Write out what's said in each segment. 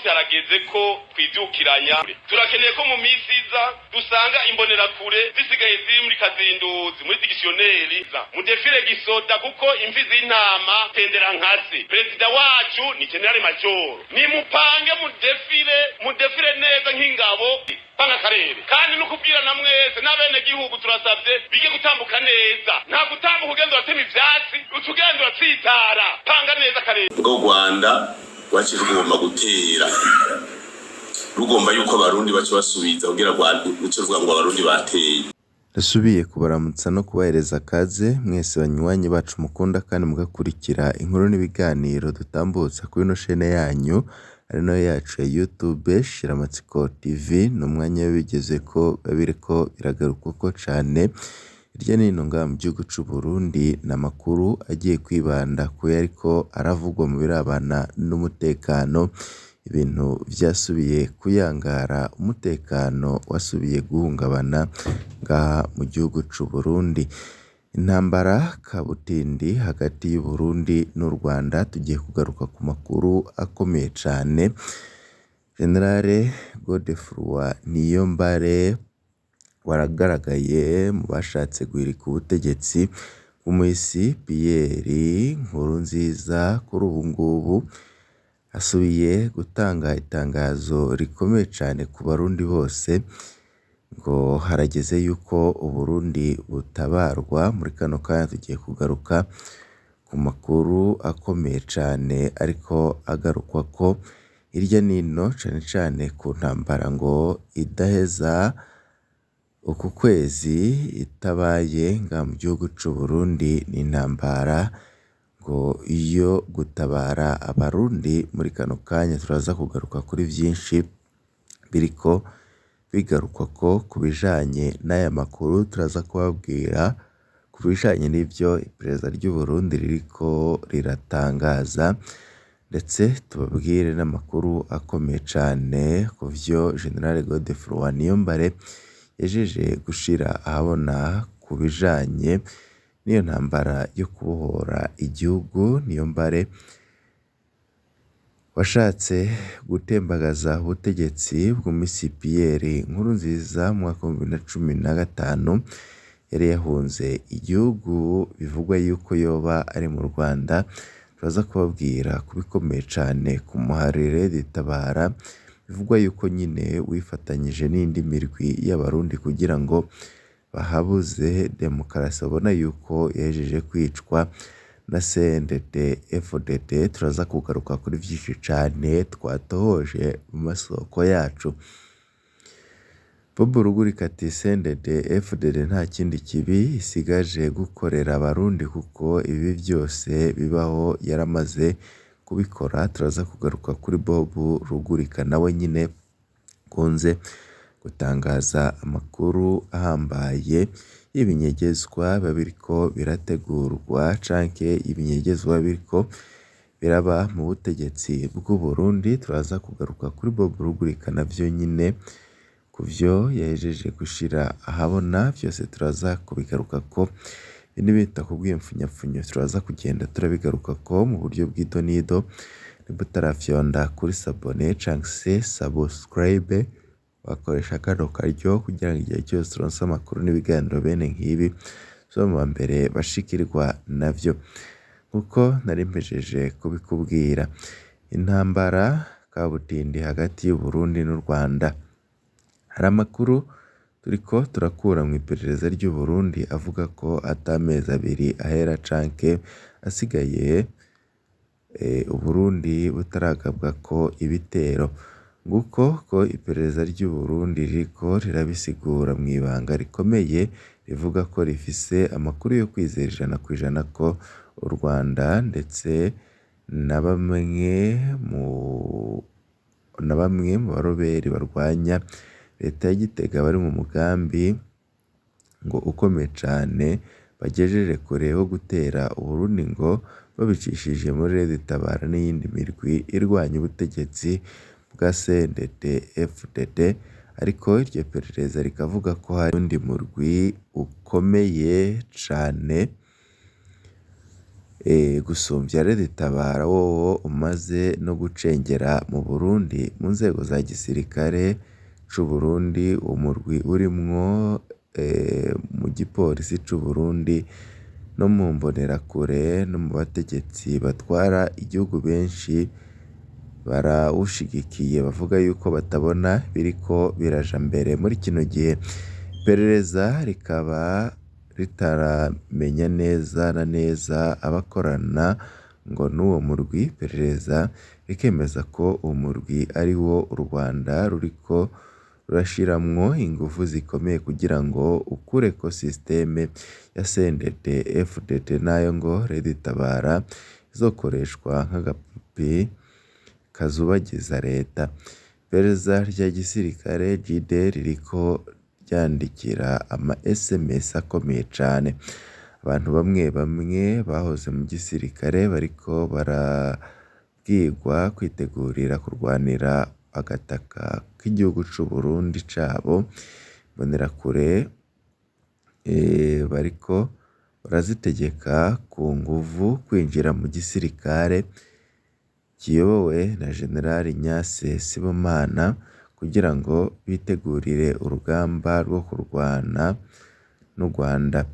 harageze ko twivyukiranya. Turakeneye ko mu misi iza dusanga imbonerakure zisigaye ziri muri kazinduzi muri dictionnaire mu defile gisoda kuko imvi z'intama tendera nkase. Perezida wacu ni General Major, ni mupange mu defile neza nk'ingabo panga karere kandi nukubwira na mwese n'abene gihugu turasabye bige gutambuka neza, nta gutambuka ugenda watema ivyatsi utugenda watsitara, panga neza karere. Ngo Rwanda rwaci rugomba gutera, rugomba yuko abarundi bace basubiza kugira ruce ruvuga ngo abarundi bateye. Nasubiye kubaramutsa no kubahereza akaze mwese banywanyi bacu mukunda kandi mugakurikira inkuru n'ibiganiro dutambutsa kuri ino shene yanyu ari nayo yacu ya YouTube Shiramatsiko TV. Ni umwanya w'ibigeze ko babireko biragaruka ko cane hirya no hino ngaha mu gihugu c'u Burundi, n'amakuru agiye kwibanda ku yariko aravugwa mu birabana n'umutekano. Ibintu vyasubiye kuyangara, umutekano wasubiye guhungabana ngaha mu gihugu c'u Burundi. Intambara kabutindi hagati y'u Burundi n'u Rwanda, tugiye kugaruka ku makuru akomeye cane. General Godefroid Niyombare waragaragaye mu bashatse guhirika ubutegetsi bw'umuhisi Pierre Nkurunziza. Kuri ubu ngubu asubiye gutanga itangazo rikomeye cane ku barundi bose ngo harageze yuko Uburundi butabarwa. Muri kano kanya tugiye kugaruka ku makuru akomeye cane ariko agarukwa ko hirya nino cane cane ku ntambara ngo idaheza uku kwezi itabaye nga mu gihugu c'u Burundi. Ni intambara ngo iyo gutabara abarundi. Muri kano kanya turaza kugaruka kuri vyinshi biriko bigarukwa ko kubijanye n'aya makuru. Turaza kubabwira ku bijanye n'ivyo iperereza ry'u Burundi ririko riratangaza, ndetse tubabwire n'amakuru akomeye cane ku vyo General Godefroid Niyombare yajeje gushira ahabona ku bijanye n'iyo ntambara yo kubohora igihugu. Niyombare washatse gutembagaza ubutegetsi bw'umuhisi Pierre Nkurunziza mu mwaka wa 2015, yari yahunze igihugu bivugwa yuko yoba ari mu Rwanda. Turaza kubabwira kubikomeye cane ku muharire ditabara, bivugwa yuko nyine wifatanyije n'indi mirwi y'abarundi kugira ngo bahabuze demokarasi. Babona yuko yahejeje kwicwa na CNDD FDD. Turaza kugaruka kuri vyinshi cane twatohoje mu masoko yacu. Bob Rugurika ati CNDD FDD nta kindi kibi isigaje gukorera abarundi kuko ibi byose bibaho yaramaze kubikora. Turaza kugaruka kuri Bob Rugurika nawe nyine kunze gutangaza amakuru ahambaye y'ibinyegezwa babiriko birategurwa canke ibinyegezwa biriko biraba mu butegetsi bw'u Burundi. Turaza kugaruka kuri Bob Rugurika navyo nyine kuvyo yahejeje gushira ahabona. Vyose turaza kubigaruka ko n'ibita kubw'imfunyapfunyo turaza kugenda turabigaruka ko mu buryo bw'idonido. Niba utarafyonda kuri sabone canke se subscribe, wakoresha kano karyo kugira ngo igihe cyose turonse amakuru n'ibiganiro bene nk'ibi zo mu mbere bashikirwa navyo. Nkuko nari mpejeje kubikubwira, intambara kabutindi hagati y'u Burundi n'u Rwanda, hari amakuru turiko turakura mu iperereza ry'u Burundi avuga ko atamezi abiri ahera canke asigaye Uburundi butaragabwa ko ibitero. Nguko ko iperereza ry'u Burundi ririko rirabisigura mu ibanga rikomeye, rivuga ko rifise amakuru yo kwizera 100% ko u Rwanda ndetse na bamwe mu baroberi barwanya leta ya Gitega bari mu mugambi ngo ukomeye cane bagejeje kure wo gutera Uburundi ngo babicishije muri Tabara n'iyindi mirwi irwanya ubutegetsi bwa CNDD FDD. Ariko iryo perereza rikavuga ko hari undi murwi ukomeye cane gusumbya Red Tabara wowo umaze no gucengera mu Burundi mu nzego za gisirikare c'u Burundi, umurwi urimwo mu gipolisi c'u Burundi no mu mbonerakure no mu bategetsi batwara igihugu benshi barawushigikiye, bavuga yuko batabona biriko biraja mbere muri kino gihe. Iperereza rikaba ritaramenya neza na neza abakorana ngo n'uwo murwi, iperereza rikemeza ko uwo murwi ari wo u Rwanda ruriko rurashiramwo ingufu zikomeye kugira ngo ukureko systeme ya CNDD-FDD, nayo ngo Red Tabara izokoreshwa nk'agapupi kazubagiza leta. Iperereza rya gisirikare JIDE ririko ryandikira ama SMS akomeye cane abantu bamwe bamwe bahoze mu gisirikare bariko barabwirwa kwitegurira kurwanira agataka k'igihugu c'u Burundi cabo. Imbonerakure bariko barazitegeka ku nguvu kwinjira mu gisirikare kiyobowe na General Ignace Sibomana kugira ngo bitegurire urugamba rwo kurwana n'u Rwanda.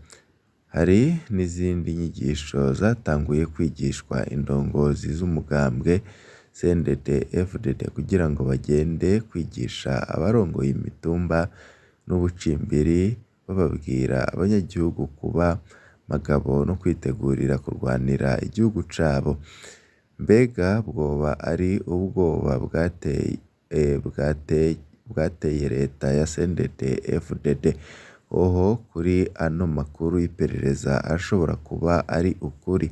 Hari n'izindi nyigisho zatanguye kwigishwa indongozi z'umugambwe CNDD-FDD kugira ngo bagende kwigisha abarongoye imitumba n'ubucimbiri, bababwira abanyagihugu kuba magabo no kwitegurira kurwanira igihugu cabo. Mbega bwoba ari ubwoba bwateye leta ya CNDD-FDD? Oho, kuri ano makuru y'iperereza ashobora kuba ari ukuri.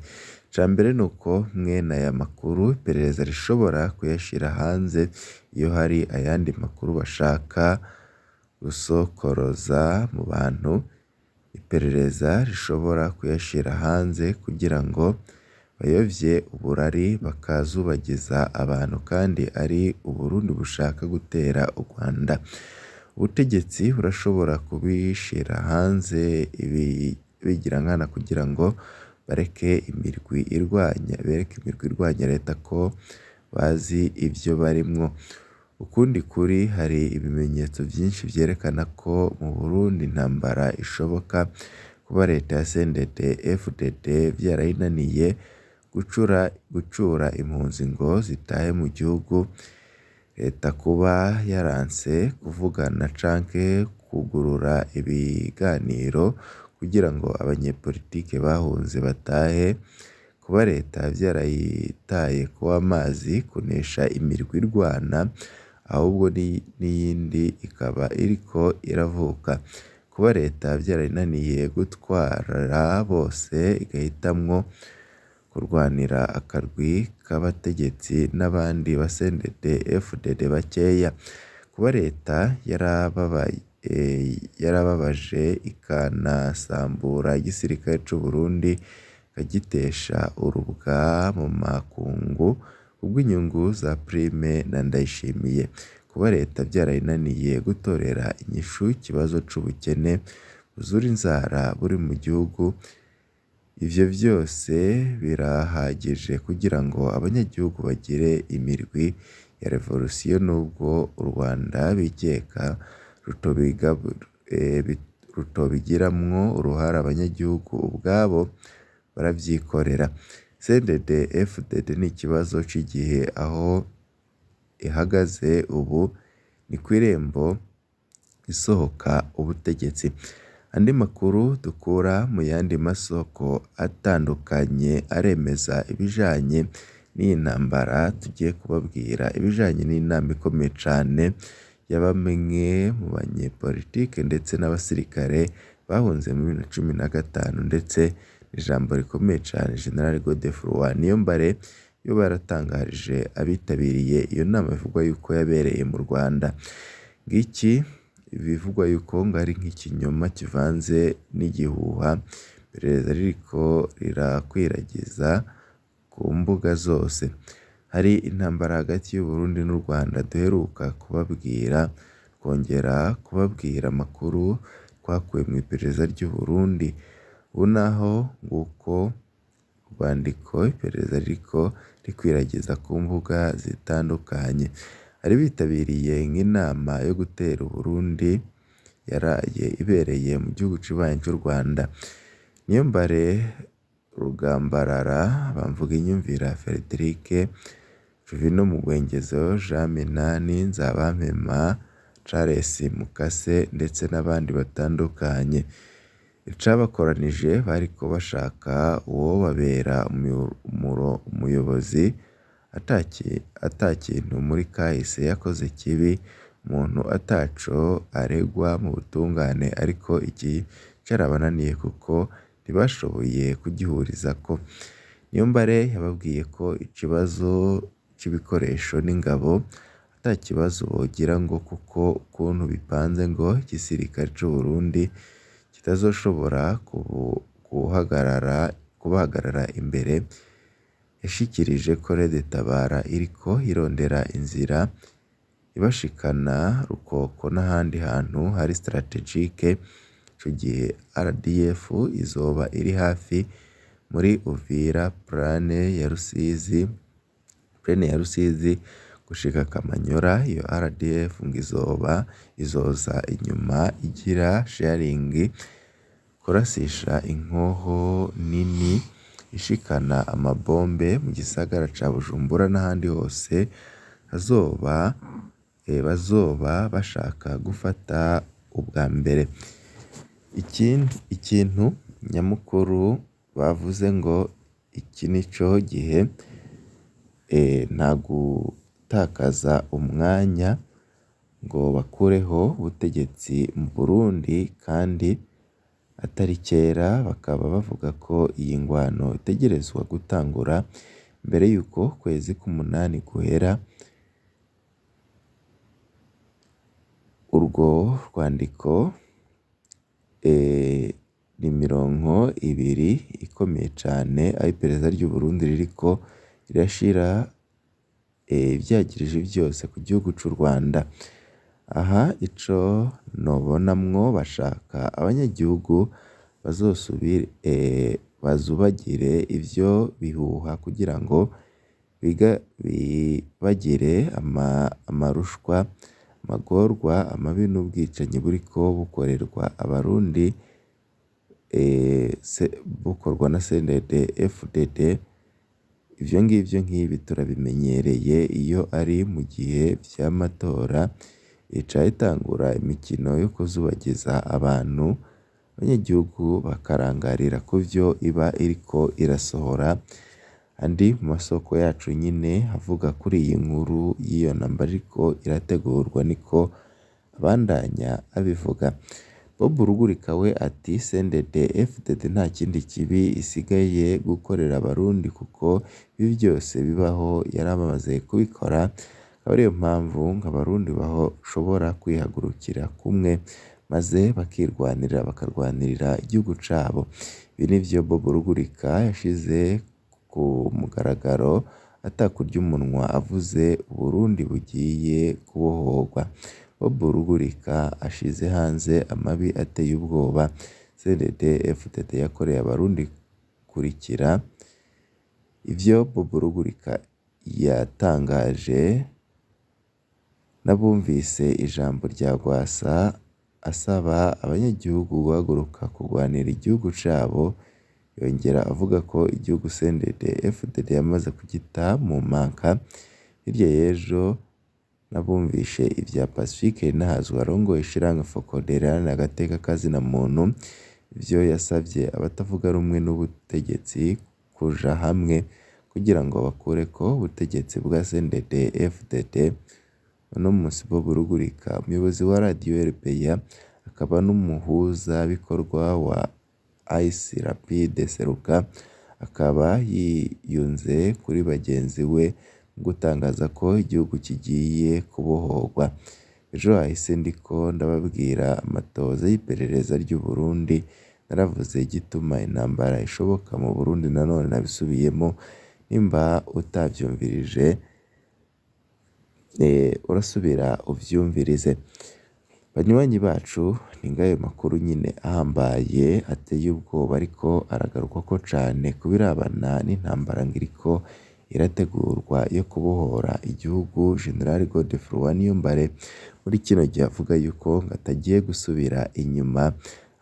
Icambere nuko mwene aya makuru iperereza rishobora kuyashira hanze iyo hari ayandi makuru bashaka gusokoroza mu bantu. Iperereza rishobora kuyashira hanze kugira ngo bayovye uburari bakazubagiza abantu, kandi ari Uburundi bushaka gutera u Rwanda. Ubutegetsi burashobora kubishira hanze bigira nkana kugira ngo bereke imirwi irwanya leta ko bazi ivyo barimwo. Ukundi kuri, hari ibimenyetso vyinshi vyerekana ko mu Burundi intambara ishoboka, kuba leta ya CNDD-FDD vyarayinaniye gucura impunzi ngo zitahe mu gihugu, leta kuba yaranse kuvugana canke kugurura ibiganiro kugira ngo abanyepolitike bahunze batahe, kuba leta vyarayitaye kuba amazi kunesha imirwi irwana ahubwo n'iyindi ikaba iriko iravuka, kuba leta vyarayinaniye gutwara bose igahitamwo kurwanira akarwi k'abategetsi n'abandi ba CNDD-FDD bakeya, kuba leta yarababaje ikanasambura igisirikare c'u Burundi ikagitesha urubwa mu makungu kubw'inyungu za Prime na Ndayishimiye, kuba leta vyarayinaniye gutorera inyishu ikibazo c'ubukene buzura inzara buri mu gihugu. Ivyo vyose birahagije kugira ngo abanyagihugu bagire imirwi ya revolution, nubwo u Rwanda bikeka rutobigiramwo uruhara abanyagihugu ubwabo baravyikorera. CNDD-FDD ni ikibazo c'igihe, aho ihagaze ubu ni kw'irembo isohoka ubutegetsi. Andi makuru dukura mu yandi masoko atandukanye aremeza ibijanye n'iyi ntambara tugiye kubabwira, ibijanye n'inama ikomeye cane ya bamwe mu banyepolitike ndetse n'abasirikare bahunze mu 2015, ndetse n'ijambo rikomeye cane General Godefroid Niyombare yo baratangarije abitabiriye iyo nama bivugwa yuko yabereye mu Rwanda. Ngiki bivugwa yuko ngo ari nk'ikinyoma kivanze n'igihuha, iperereza ririko rirakwiragiza ku mbuga zose. Hari intambara hagati y'u Burundi n'u Rwanda duheruka kubabwira, twongera kubabwira amakuru twakuye mu iperereza ry'u Burundi. Ubu naho nguko rwandiko iperereza ririko rikwiragiza ku mbuga zitandukanye. Bari bitabiriye nk'inama yo gutera Uburundi yaraye ibereye mu gihugu cibanyi c'u Rwanda. Niyombare Rugambarara, Bamvuginyumvira Frederic, Juvino Mugwengezo, Jean Minani, Nzabampema, Charles Mukase ndetse n'abandi batandukanye. Icabakoranije bariko bashaka uwobabera umuyobozi ata kintu muri kahise yakoze kibi, umuntu ataco aregwa mu butungane, ariko iki carabananiye kuko ntibashoboye kugihurizako. Niyombare yababwiye ko ikibazo c'ibikoresho n'ingabo ata kibazo bogira ngo kuko ukuntu bipanze ngo igisirikare c'u Burundi kitazoshobora kubahagarara imbere. Yashikirije ko Red Tabara iriko irondera inzira ibashikana Rukoko n'ahandi hantu hari strategique. Ico gihe RDF izoba iri hafi muri Uvira, plane ya Rusizi gushika Kamanyora. Iyo RDF ngo izoza inyuma igira sharing, kurasisha inkoho nini ishikana amabombe mu gisagara ca Bujumbura n'ahandi hose bazoba bashaka gufata ubwa mbere. Ikintu nyamukuru bavuze ngo iki nico gihe nta gutakaza umwanya ngo bakureho ubutegetsi mu Burundi, kandi atari kera. Bakaba bavuga ko iyi ngwano itegerezwa gutangura mbere yuko kwezi k'umunani guhera. Urwo rwandiko ni 200 ikomeye cane, aho iperereza ry'u Burundi ririko rirashira ivyagirije vyose ku gihugu c'u Rwanda. Aha ico nobonamwo, bashaka abanyagihugu bazubagire ivyo bihuha kugira ngo bibagire amarushwa, amagorwa, amabi n'ubwicanyi buriko bukorerwa Abarundi bukorwa na CNDD-FDD. Ivyo ngivyo nk'ibi turabimenyereye iyo ari mu gihe vy'amatora, ica itangura imikino yo kuzubagiza abantu, abanyagihugu bakarangarira kuvyo iba iriko irasohora. Andi mu masoko yacu nyine avuga kuri iyi nkuru y'iyo ntambara iriko irategurwa niko abandanya abivuga. Bob Rugurika we ati CNDD-FDD nta kindi kibi isigaye gukorera Abarundi kuko ibi byose bibaho yaramaze kubikora. Akaba ariyo mpamvu nk'Abarundi bashobora kwihagurukira kumwe maze bakarwanirira igihugu cabo. Ibi nivyo Bob Rugurika yashize ku mugaragaro atakurya umunwa, avuze Uburundi bugiye kubohorwa. Bob Rugurika ashize hanze amabi ateye ubwoba CNDD-FDD yakoreye Abarundi. Kurikira ivyo Bob Rugurika yatangaje. Nabumvise ijambo rya Rwasa asaba abanyagihugu guhaguruka kurwanira igihugu cabo. Yongera avuga ko igihugu CNDD-FDD yamaze kugita mu manka. Hirya y'ejo nabumvishe ivya Pacifique Nahazwa arongoye ishirahamwe FOCODE riharanira agateka k'azina muntu, ivyo yasavye abatavuga rumwe n'ubutegetsi kuja hamwe kugira ngo bakureko ubutegetsi bwa CNDD-FDD. Uno musi Bob Rugurika, umuyobozi wa Radio RPA akaba n'umuhuzabikorwa wa Ice Rapide Seruka, akaba yiyunze kuri bagenzi we mu gutangaza ko igihugu kigiye kubohorwa. Ejo hahise ndiko ndababwira amatohoza y'iperereza ry'u Burundi, naravuze igituma intambara ishoboka mu Burundi, nanone nabisubiyemo. Nimba utavyumvirije urasubira uvyumvirize. Banywanyi bacu ni ngayo makuru nyine ahambaye ateye ubwoba ariko aragarukwako cane kubirabana n'intambara ngiriko irategurwa yo kubohora igihugu. General Godefroid Niyombare muri kino gihe avuga yuko ngo atagiye gusubira inyuma.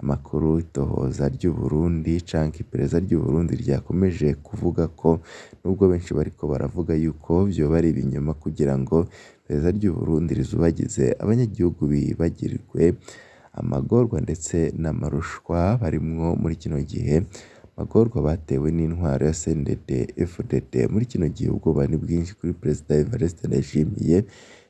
Amakuru itohoza ry'u Burundi canke iperereza ry'u Burundi ryakomeje kuvuga ko nubwo benshi bariko baravuga yuko vyoba ari ibinyoma kugira ngo iperereza ry'u Burundi rizubagize abanyagihugu bibagirwe amagorwa ndetse n'amarushwa barimwo muri kino gihe. Amagorwa batewe n'intwaro ya CNDD FDD muri kino gihe ubwoba ni bwinshi kuri Perezida Evariste Ndayishimiye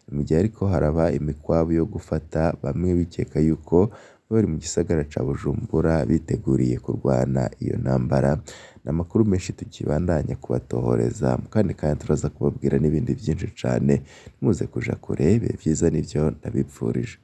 mu gihe ariko haraba imikwabu yo gufata bamwe bikeka yuko bari mu gisagara ca Bujumbura biteguriye kurwana iyo ntambara. N'amakuru menshi tukibandanya kubatohoreza kandi turaza kubabwira n'ibindi byinshi cane, ntimuze kuja kure. Ibihe vyiza nivyo ndabipfurije.